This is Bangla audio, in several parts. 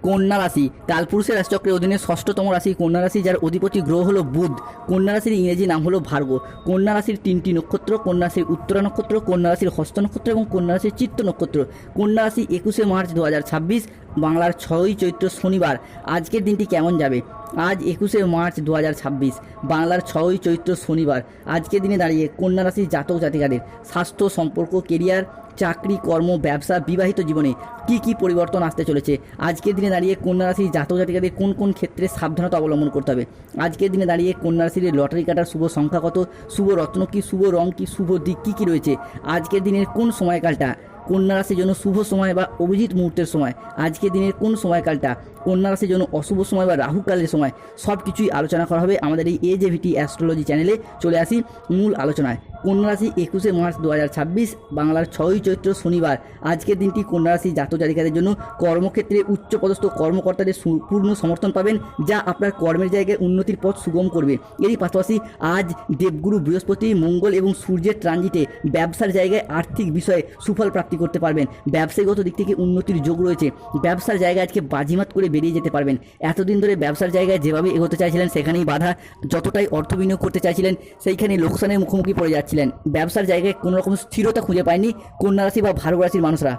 কন্যা রাশি কালপুরুষের রাশিচক্রের অধীনে ষষ্ঠতম রাশি কন্যা রাশি, যার অধিপতি গ্রহ হলো বুধ। কন্যা রাশির ইংরেজি নাম হলো ভার্গ। কন্যা রাশির তিনটি নক্ষত্র: কন্যা রাশির উত্তরা নক্ষত্র, কন্যা রাশির হস্ত নক্ষত্র এবং কন্যা রাশির চিত্ত নক্ষত্র। কন্যা রাশি 21শে মার্চ 2026, বাংলার 6ই চৈত্র শনিবার। আজকের দিনটি কেমন যাবে? আজ 21শে মার্চ 2026, বাংলার 6ই চৈত্র শনিবার। আজকের দিনে দাঁড়িয়ে কন্যা রাশির জাতক জাতিকাদের স্বাস্থ্য, সম্পর্ক, কেরিয়ার, চাকরি, কর্ম, ব্যবসা, বিবাহিত জীবনে কি পরিবর্তন আসতে চলেছে? আজকের দিনে দাঁড়িয়ে কন্যা রাশির জাতক জাতিকাদের কোন কোন ক্ষেত্রে সাবধানতা অবলম্বন করতে হবে? আজকের দিনে দাঁড়িয়ে কন্যা রাশির লটারি কাটার শুভ সংখ্যা কত? শুভ রত্ন কি? শুভ রং কি? শুভ দিক কী রয়েছে? আজকের দিনের কোন সময়কালটা কন্যা রাশির জন্য শুভ সময় বা অভিজিৎ মুহূর্তের সময়? আজকের দিনের কোন সময়কালটা কন্যা রাশির জন্য অশুভ সময় বা রাহুকালের সময়? সব কিছুই আলোচনা করা হবে আমাদের এই AJVT অ্যাস্ট্রোলজি চ্যানেলে। চলে আসি মূল আলোচনায়। কন্যা রাশি 21শে মার্চ 2026, বাংলার 6ই চৈত্র শনিবার। আজকের দিনটি কন্যা রাশি জাতক জাতিকাদের জন্য কর্মক্ষেত্রে উচ্চপদস্থ কর্মকর্তাদের পূর্ণ সমর্থন পাবেন, যা আপনার কর্মের জায়গায় উন্নতির পথ সুগম করবে। এরই পাশাপাশি আজ দেবগুরু বৃহস্পতি, মঙ্গল এবং সূর্যের ট্রানজিটে ব্যবসার জায়গায় আর্থিক বিষয়ে সুফল প্রাপ্তি করতে পারবেন। ব্যবসায়িকগত দিক থেকে উন্নতির যোগ রয়েছে। ব্যবসার জায়গায় আজকে বাজিমাত করে বেরিয়ে যেতে পারবেন। এতদিন ধরে ব্যবসার জায়গায় যেভাবে এগোতে চাইছিলেন সেখানেই বাধা, যতটাই অর্থ বিনিয়োগ করতে চাইছিলেন সেইখানে লোকসানের মুখোমুখি পড়ে যাচ্ছিলেন। ব্যবসার জায়গায় কোনো রকম স্থিরতা খুঁজে পায়নি কন্যা রাশি বা ভার্গ রাশির মানুষরা।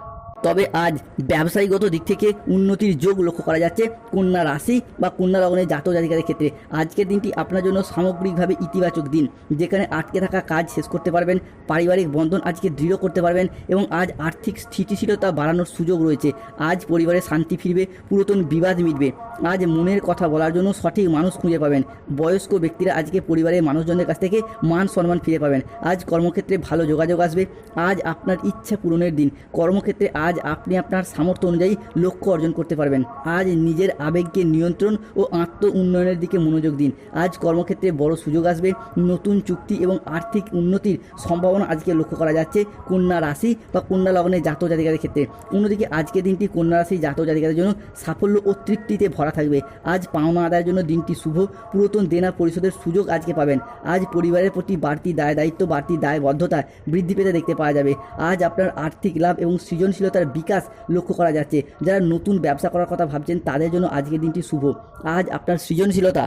তবে আজ ব্যবসায়িকগত দিক থেকে উন্নতির যোগ লক্ষ্য করা যাচ্ছে কন্যা রাশি বা কন্যা লগ্নের জাতক জাতিকাদের ক্ষেত্রে। আজকের দিনটি আপনার জন্য সামগ্রিকভাবে ইতিবাচক দিন, যেখানে আটকে থাকা কাজ শেষ করতে পারবেন, পারিবারিক বন্ধন আজকে দৃঢ় করতে পারবেন এবং আজ আর্থিক স্থিতিশীলতা বাড়ানোর সুযোগ রয়েছে। আজ পরিবারে শান্তি ফিরবে, পুরাতন বিবাদ মিটবে। আজ মনের কথা বলার জন্য সঠিক মানুষ খুঁজে পাবেন। বয়স্ক ব্যক্তিরা আজকে পরিবারের মানুষজনদের কাছ থেকে মান সম্মান ফিরে পাবেন। আজ কর্মক্ষেত্রে ভালো যোগাযোগ আসবে। আজ আপনার ইচ্ছা পূরণের দিন। কর্মক্ষেত্রে আজ আপনি আপনার সামর্থ্য অনুযায়ী লক্ষ্য অর্জন করতে পারবেন। আজ নিজের আবেগকে নিয়ন্ত্রণ ও আত্ম উন্নয়নের দিকে মনোযোগ দিন। আজ কর্মক্ষেত্রে বড় সুযোগ আসবে। নতুন চুক্তি এবং আর্থিক উন্নতির সম্ভাবনা আজকে লক্ষ্য করা যাচ্ছে কন্যা রাশি বা কন্যা লগ্নের জাতক জাতিকাদের ক্ষেত্রে। অন্যদিকে আজকের দিনটি কন্যা রাশি জাতক জাতিকাদের জন্য সাফল্য ও তৃপ্তিতে ভরা থাকবে। আজ পাওনা আদায়ের জন্য দিনটি শুভ। পুরাতন দেনা পরিশোধের সুযোগ আজকে পাবেন। আজ পরিবারের প্রতি বাড়তি দায়িত্ব, বাড়তি দায়বদ্ধতা বৃদ্ধি পেতে দেখতে পাওয়া যাবে। আজ আপনার আর্থিক লাভ এবং সৃজনশীলতার বিকাশ লক্ষ্য করা যাচ্ছে। যারা নতুন ব্যবসা করার কথা ভাবছেন তাদের জন্য আজকের দিনটি শুভ। আজ আপনার সৃজনশীলতা,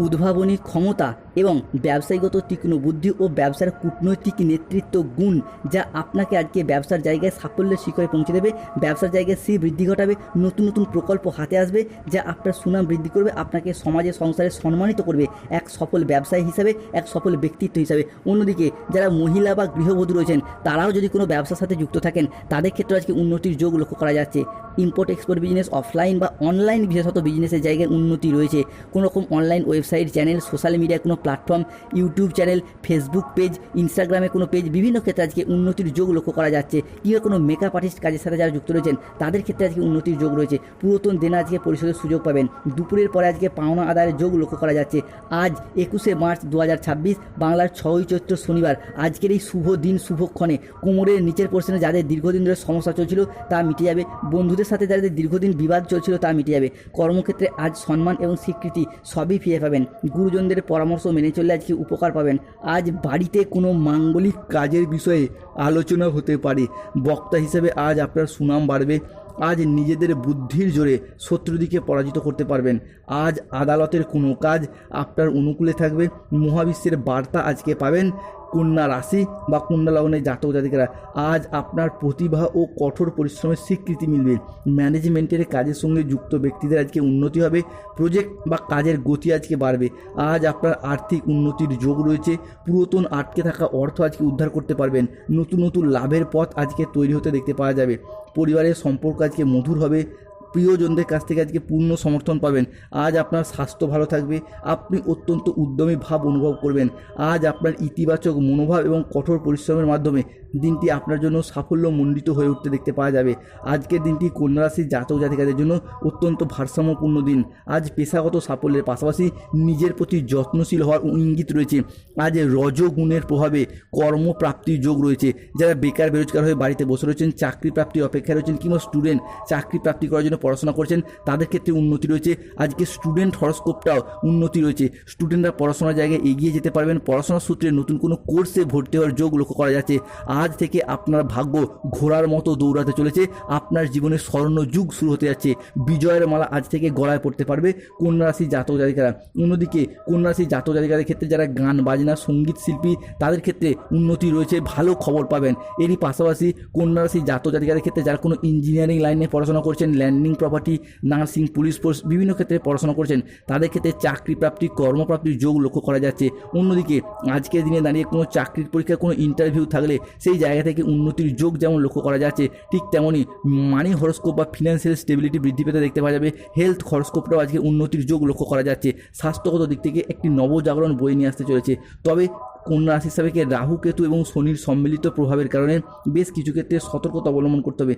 উদ্ভাবনী ক্ষমতা এবং ব্যবসায়িকগত তীক্ষ্ণ বুদ্ধি ও ব্যবসার কূটনৈতিক নেতৃত্ব গুণ, যা আপনাকে আজকে ব্যবসার জায়গায় সাফল্যের শিখরে পৌঁছে দেবে। ব্যবসার জায়গায় শ্রী বৃদ্ধি ঘটাবে। নতুন নতুন প্রকল্প হাতে আসবে যা আপনার সুনাম বৃদ্ধি করবে, আপনাকে সমাজে সংসারে সম্মানিত করবে এক সফল ব্যবসায়ী হিসাবে, এক সফল ব্যক্তিত্ব হিসাবে। অন্যদিকে যারা মহিলা বা গৃহবধূ রয়েছেন তারাও যদি কোনো ব্যবসার সাথে যুক্ত থাকেন তাদের ক্ষেত্রে আজকে উন্নতির যোগ লক্ষ্য করা যাচ্ছে। ইম্পোর্ট এক্সপোর্ট বিজনেস, অফলাইন বা অনলাইন বিশেষত বিজনেসের জায়গায় উন্নতি রয়েছে। কোনো রকম অনলাইন ওয়েবসাইট, চ্যানেল, সোশ্যাল মিডিয়ায় কোনো platform, YouTube channel, Facebook page, ইনস্টাগ্রামে কোনো পেজ, বিভিন্ন ক্ষেত্রে আজকে উন্নতির যোগ লক্ষ্য করা যাচ্ছে। কিংবা কোনো মেকআপ আর্টিস্ট কাজের সাথে যারা যুক্ত রয়েছেন তাদের ক্ষেত্রে আজকে উন্নতির যোগ রয়েছে। পুরাতন দেনা আজকে পরিশোধের সুযোগ পাবেন। দুপুরের পরে আজকে পাওনা আদায়ের যোগ লক্ষ্য করা যাচ্ছে। আজ 21শে মার্চ 2026, বাংলার 6ই চৈত্র শনিবার। আজকের এই শুভ দিন, শুভক্ষণে কোমরের নিচের পোর্শনে যাদের দীর্ঘদিন ধরে সমস্যা চলছিল তা মিটে যাবে। বন্ধুদের সাথে যাদের দীর্ঘদিন বিবাদ চলছিল তা মিটে যাবে। কর্মক্ষেত্রে আজ সম্মান এবং স্বীকৃতি সবই ফিরে পাবেন। গুরুজনদের পরামর্শ মেনে চললে আজকে উপকার পাবেন। আজ বাড়িতে কোনো মাঙ্গলিক কাজের বিষয়ে আলোচনা হতে পারে। বক্তা হিসেবে আজ আপনার সুনাম বাড়বে। আজ নিজেদের বুদ্ধির জোরে শত্রুদিকে পরাজিত করতে পারবেন। আজ আদালতের কোনো কাজ আপনার অনুকূলে থাকবে। মহাবিশ্বের বার্তা আজকে পাবেন। কন্যা রাশি বা কন্যা লগ্নের জাতক জাতিকারা, আজ আপনার প্রতিভা ও কঠোর পরিশ্রমের স্বীকৃতি মিলবে। ম্যানেজমেন্টের কাজের সঙ্গে যুক্ত ব্যক্তিদের আজকে উন্নতি হবে। প্রজেক্ট বা কাজের গতি আজকে বাড়বে। আজ আপনার আর্থিক উন্নতির যোগ রয়েছে। পুরাতন আটকে থাকা অর্থ আজকে উদ্ধার করতে পারবেন। নতুন নতুন লাভের পথ আজকে তৈরি হতে দেখতে পাওয়া যাবে। পরিবারের সম্পর্ক আজকে মধুর হবে। প্রিয়জনদের কাছ থেকে আজকে পূর্ণ সমর্থন পাবেন। আজ আপনার স্বাস্থ্য ভালো থাকবে। আপনি অত্যন্ত উদ্যমী ভাব অনুভব করবেন। আজ আপনার ইতিবাচক মনোভাব এবং কঠোর পরিশ্রমের মাধ্যমে দিনটি আপনার জন্য সাফল্যমণ্ডিত হয়ে উঠতে দেখতে পাওয়া যাবে। আজকের দিনটি কন্যা রাশির জাতক জাতিকাদের জন্য অত্যন্ত ভারসাম্যপূর্ণ দিন। আজ পেশাগত সাফল্যের পাশাপাশি নিজের প্রতি যত্নশীল হওয়ার ইঙ্গিত রয়েছে। আজ রজগুণের প্রভাবে কর্মপ্রাপ্তির যোগ রয়েছে। যারা বেকার বেরোজগার হয়ে বাড়িতে বসে রয়েছেন, চাকরি প্রাপ্তির অপেক্ষায় রয়েছেন, কিংবা স্টুডেন্ট চাকরি প্রাপ্তি করার জন্য পড়াশোনা করছেন তাদের ক্ষেত্রে উন্নতি রয়েছে। আজকে স্টুডেন্ট হরস্কোপটাও উন্নতি রয়েছে, স্টুডেন্টরা পড়াশোনার জায়গায় এগিয়ে যেতে পারবেন, পড়াশোনার সূত্রে নতুন কোনো কোর্সে ভর্তি হওয়ার যোগ লক্ষ্য করা যাচ্ছে। আজ থেকে আপনার ভাগ্য ঘোড়ার মতো দৌড়াতে চলেছে, আপনার জীবনে স্বর্ণ যুগ শুরু হতে যাচ্ছে, বিজয়ের মালা আজ থেকে গলায় পড়তে পারবে কন্যা রাশি জাতক জাতিকারা। অন্যদিকে কন্যা রাশি জাতক জাতিকাদের ক্ষেত্রে যারা গান বাজনা সঙ্গীত শিল্পী তাদের ক্ষেত্রে উন্নতি রয়েছে, ভালো খবর পাবেন। এরই পাশাপাশি কন্যা রাশি জাতক জাতিকাদের ক্ষেত্রে যারা কোনো ইঞ্জিনিয়ারিং লাইনে পড়াশোনা করছেন, landing property, nursing, police force বিভিন্ন ক্ষেত্রে পড়াশোনা করছেন তাদের ক্ষেত্রে চাকরি প্রাপ্তি, কর্মপ্রাপ্তির যোগ লক্ষ্য করা যাচ্ছে। অন্যদিকে আজকের দিনে দাঁড়িয়ে কোনো চাকরির পরীক্ষা, কোনো ইন্টারভিউ থাকলে সেই জায়গা থেকে উন্নতির যোগ যেমন লক্ষ্য করা যাচ্ছে, ঠিক তেমনই মানি হরস্কোপ বা ফিনান্সিয়াল স্টেবিলিটি বৃদ্ধি পেতে দেখতে পাওয়া যাবে। হেলথ হরস্কোপটাও আজকে উন্নতির যোগ লক্ষ্য করা যাচ্ছে। স্বাস্থ্যগত দিক থেকে একটি নবজাগরণ বয়ে নিয়ে আসতে চলেছে। তবে কন্যা রাশি হিসাবে রাহু, কেতু এবং শনির সম্মিলিত প্রভাবের কারণে বেশ কিছু ক্ষেত্রে সতর্কতা অবলম্বন করতে হবে।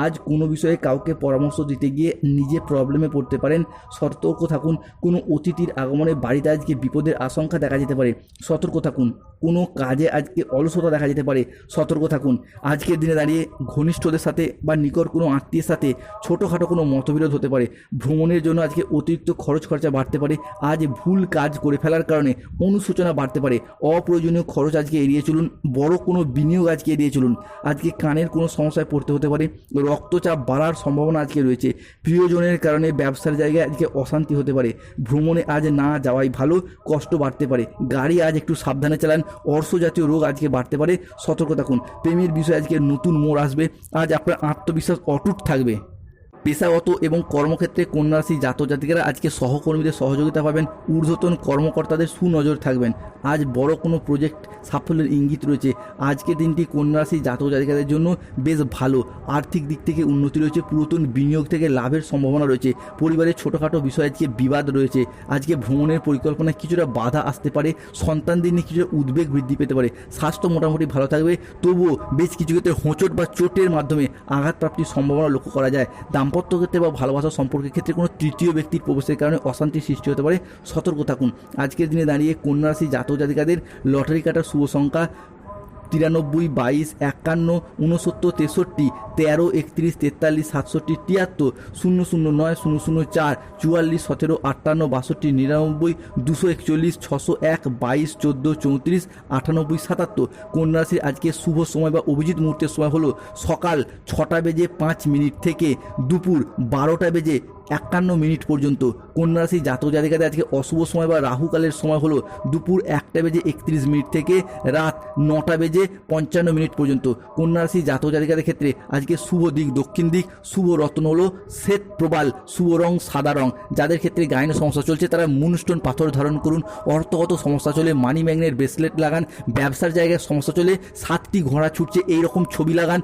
আজ কোনো বিষয়ে কাউকে পরামর্শ দিতে গিয়ে নিজে প্রবলেমে পড়তে পারেন, সতর্ক থাকুন। কোনো অতিথির আগমনে বাড়িতে আজকে বিপদের আশঙ্কা দেখা যেতে পারে, সতর্ক থাকুন। কোনো কাজে আজকে অলসতা দেখা যেতে পারে, সতর্ক থাকুন। আজকের দিনে দাঁড়িয়ে ঘনিষ্ঠদের সাথে বা নিকট কোনো আত্মীয়ের সাথে ছোটোখাটো কোনো মতবিরোধ হতে পারে। ভ্রমণের জন্য আজকে অতিরিক্ত খরচা বাড়তে পারে। আজ ভুল কাজ করে ফেলার কারণে অনুশোচনা বাড়তে পারে। অপ্রয়োজনীয় খরচ আজকে এড়িয়ে চলুন, বড় কোনো বিনিয়োগ আজকে এড়িয়ে চলুন। আজকে কানের কোনো সমস্যায় পড়তে হতে পারে, রক্তচাপ বাড়ার সম্ভাবনা আজকে রয়েছে। প্রিয়জনের কারণে ব্যবসার জায়গায় আজকে অশান্তি হতে পারে। ভ্রমণে আজ না যাওয়াই ভালো, কষ্ট বাড়তে পারে। গাড়ি আজ একটু সাবধানে চালান। অর্শ জাতীয় রোগ আজকে বাড়তে পারে, সতর্ক থাকুন। প্রেমের বিষয়ে আজকে নতুন মোড় আসবে। আজ আপনার আত্মবিশ্বাস অটুট থাকবে। পেশাগত এবং কর্মক্ষেত্রে কন্যা রাশি জাতক জাতিকারা আজকে সহকর্মীদের সহযোগিতা পাবেন, ঊর্ধ্বতন কর্মকর্তাদের সুনজর থাকবেন। আজ বড় কোনো প্রজেক্ট সাফল্যের ইঙ্গিত রয়েছে। আজকের দিনটি কন্যা রাশি জাতক জাতিকাদের জন্য বেশ ভালো। আর্থিক দিক থেকে উন্নতি রয়েছে, পুরাতন বিনিয়োগ থেকে লাভের সম্ভাবনা রয়েছে। পরিবারের ছোটোখাটো বিষয়ে আজকে বিবাদ রয়েছে। আজকে ভ্রমণের পরিকল্পনায় কিছুটা বাধা আসতে পারে, সন্তানদের নিয়ে কিছুটা উদ্বেগ বৃদ্ধি পেতে পারে। স্বাস্থ্য মোটামুটি ভালো থাকবে, তবুও বেশ কিছু ক্ষেত্রে হোঁচট বা চোটের মাধ্যমে আঘাতপ্রাপ্তির সম্ভাবনা লক্ষ্য করা যায়। দাম্পত্য ক্ষেত্রে বা ভালোবাসা সম্পর্কের ক্ষেত্রে কোনো তৃতীয় ব্যক্তির প্রবেশের কারণে অশান্তির সৃষ্টি হতে পারে, সতর্ক থাকুন। আজকের দিনে দাঁড়িয়ে কন্যা রাশি জাতক জাতিকাদের লটারি কাটার শুভ সংখ্যা 93, 22, 51, 69, 63, 13, 31, 43, 67, 73, 009, 004, 44, 17, 58, 62, 99, 241, 601, 22, 14, 34, 98, 77। কন্যা রাশির আজকে শুভ সময় বা অভিজিৎ মুহূর্তের সময় হলো সকাল 6:05 থেকে দুপুর 12:51 পর্যন্ত। কন্যা রাশি জাতক জাতিকাদের আজকে অশুভ সময় বা রাহুকালের সময় হলো দুপুর 1:31 থেকে রাত 9:55 পর্যন্ত। কন্যা রাশি জাতক জাতিকাদের ক্ষেত্রে আজকে শুভ দিক দক্ষিণ দিক, শুভ রত্ন হলো শ্বেত প্রবাল, শুভ রং সাদা রং। যাদের ক্ষেত্রে গায়নে সমস্যা চলছে তারা মুনস্টোন পাথর ধারণ করুন। অর্থগত সমস্যা চলে মানি ম্যাগনেট ব্রেসলেট লাগান। ব্যবসার জায়গায় সমস্যা চলে 7টি ঘোড়া ছুটছে এই রকম ছবি লাগান।